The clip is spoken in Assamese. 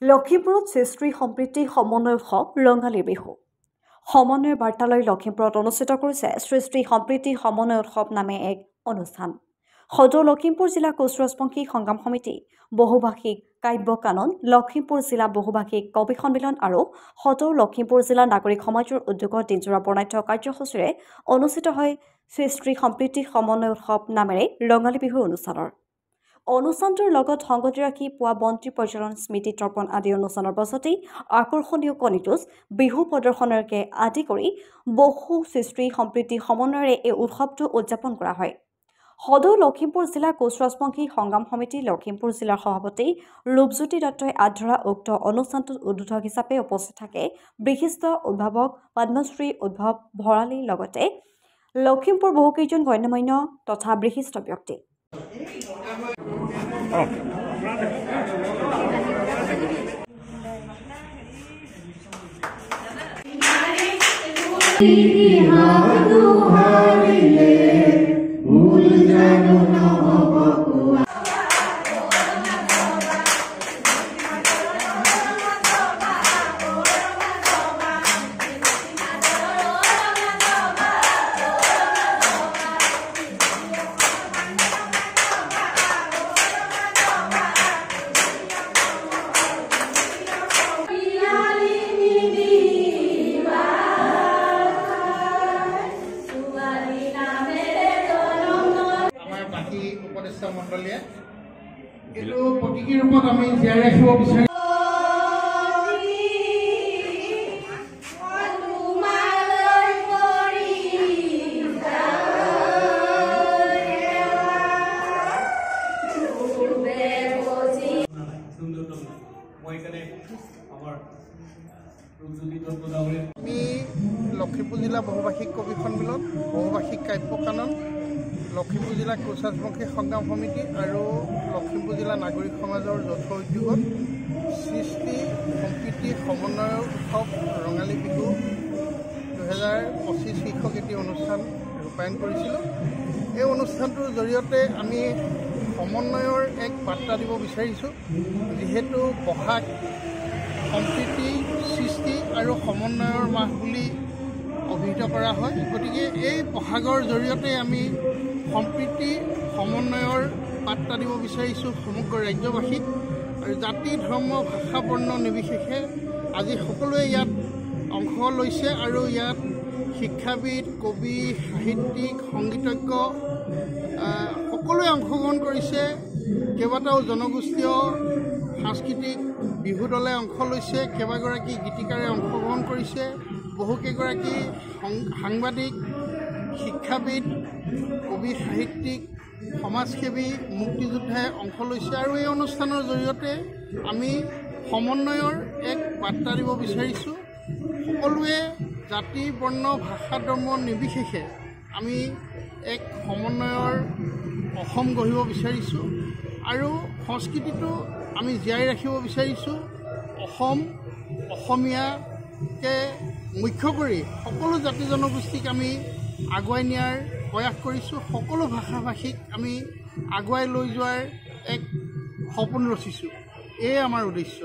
লখিমপুৰত সৃষ্টি সম্প্ৰীতি সমন্বয় উৎসৱ ৰঙালী বিহু সমন্বয়ৰ বাৰ্তালৈ লখিমপুৰত অনুষ্ঠিত কৰিছে সৃষ্টি সম্প্ৰীতি সমন্বয় উৎসৱ নামে এক অনুষ্ঠান। সদৌ লখিমপুৰ জিলা কোচ ৰাজবংশী সংগ্ৰাম সমিতি, বহুভাষিক কাব্য কানন, লখিমপুৰ জিলা বহুভাষিক কবি সন্মিলন আৰু সদৌ লখিমপুৰ জিলা নাগৰিক সমাজৰ উদ্যোগত দিনজোৰা বৰ্ণাঢ্য কাৰ্যসূচীৰে অনুষ্ঠিত হয় সৃষ্টি সম্প্ৰীতি সমন্বয় উৎসৱ নামেৰে ৰঙালী বিহুৰ অনুষ্ঠানটোৰ লগত সংগতি ৰাখি পুৱা বন্তি প্ৰজ্বলন, স্মৃতি তৰ্পণ আদি অনুষ্ঠানৰ পাছতেই আকৰ্ষণীয় কণীটোচ বিহু প্ৰদৰ্শনকে আদি কৰি বহু সৃষ্টি সম্প্ৰীতি সমন্বয়েৰে এই উৎসৱটো উদযাপন কৰা হয়। সদৌ লখিমপুৰ জিলা কোচ ৰাজবংশী সংগ্ৰাম সমিতি লখিমপুৰ জিলাৰ সভাপতি ৰূপজ্যোতি দত্তই আধৰা উক্ত অনুষ্ঠানটোত উদ্বোধক হিচাপে উপস্থিত থাকে বিশিষ্ট উদ্ভাৱক পদ্মশ্ৰী উদ্ভৱ ভৰালীৰ লগতে লখিমপুৰ বহুকেইজন গণ্যমান্য তথা বিশিষ্ট ব্যক্তি। মণ্ডলীয়ে এইটো প্ৰতিকী ৰূপত আমি জীয়াই ৰাখিব বিচাৰিম। আমি লখিমপুৰ জিলা বহুভাষিক কবি সন্মিলন, বহুভাষিক কাব্য কানন, লখিমপুৰ জিলা কোচ ৰাজবংশী সংগ্ৰাম সমিতি আৰু লখিমপুৰ জিলা নাগৰিক সমাজৰ যৌথ উদ্যোগত সৃষ্টি সম্প্ৰীতি সমন্বয়ৰ উৎসৱ ৰঙালী বিহু 2025 শীৰ্ষক এটি অনুষ্ঠান ৰূপায়ণ কৰিছিলোঁ। এই অনুষ্ঠানটোৰ জৰিয়তে আমি সমন্বয়ৰ এক বাৰ্তা দিব বিচাৰিছোঁ। যিহেতু বহাগ সম্প্ৰীতি, সৃষ্টি আৰু সমন্বয়ৰ মাহ বুলি অভিহিত কৰা হয়, গতিকে এই বহাগৰ জৰিয়তে আমি সম্প্ৰীতি সমন্বয়ৰ বাৰ্তা দিব বিচাৰিছোঁ সমগ্ৰ ৰাজ্যবাসীক। আৰু জাতি, ধৰ্ম, ভাষা, বৰ্ণ নিৰ্বিশেষে আজি সকলোৱে ইয়াত অংশ লৈছে আৰু ইয়াত শিক্ষাবিদ, কবি, সাহিত্যিক, সংগীতজ্ঞ সকলোৱে অংশগ্ৰহণ কৰিছে। কেইবাটাও জনগোষ্ঠীয় সাংস্কৃতিক বিহু দলে অংশ লৈছে, কেইবাগৰাকী গীতিকাৰে অংশগ্ৰহণ কৰিছে, বহুকেইগৰাকী সাংবাদিক, শিক্ষাবিদ, কবি, সাহিত্যিক, সমাজসেৱী, মুক্তিযোদ্ধাই অংশ লৈছে। আৰু এই অনুষ্ঠানৰ জৰিয়তে আমি সমন্বয়ৰ এক বাৰ্তা দিব বিচাৰিছোঁ। সকলোৱে জাতি, বৰ্ণ, ভাষা, ধৰ্ম নিৰ্বিশেষে আমি এক সমন্বয়ৰ অসম গঢ়িব বিচাৰিছোঁ আৰু সংস্কৃতিটো আমি জীয়াই ৰাখিব বিচাৰিছোঁ। অসমীয়াকে মুখ্য কৰি সকলো জাতি জনগোষ্ঠীক আমি আগুৱাই নিয়াৰ প্ৰয়াস কৰিছোঁ। সকলো ভাষা ভাষীক আমি আগুৱাই লৈ যোৱাৰ এক সপোন ৰচিছোঁ। এয়ে আমাৰ উদ্দেশ্য।